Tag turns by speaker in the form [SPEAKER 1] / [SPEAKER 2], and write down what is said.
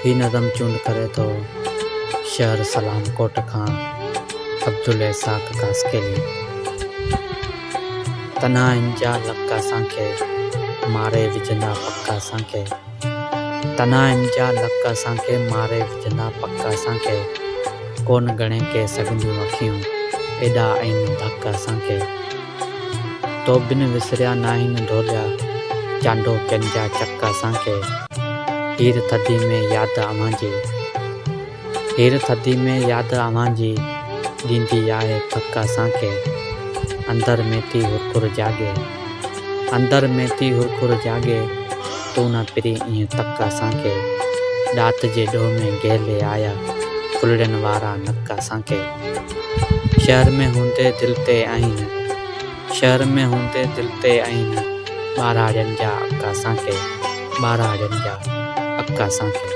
[SPEAKER 1] ही नज़म चूंड करे थो शहर सलाम कोट खां अब्दुल इसाक कास्केली। तन्हा इंजा लक असांखे मारे विझंदा पक्का असांखे, तन्हा इंजा लक असांखे मारे विझंदा पक्का असांखे। कोन गणे के सघंदियूं अखियूं एॾा आहिनि धक असांखे। तो बिन विसरिया नाहिनि ढोलिया चांडो कंजा चक असांखे। हीर थधी में यादि अव्हांजी, हीर थधी में यादि अव्हांजी ॾींदी आहे थक असांखे। अंदर में थी हुरखुर जागे, अंदर में थी हुरखुर जागे तूं न पिरी ईअं तक असांखे। ॾात जे ॾोह में गेले आया फुलड़नि वारा नक असांखे। शहर में हूंदे दिलि ते आहिनि, शहर में हूंदे दिलि ते आहिनि ॿारहाड़ियुनि जा अक असांखे, ॿारहाड़ियुनि जा अक असांखे।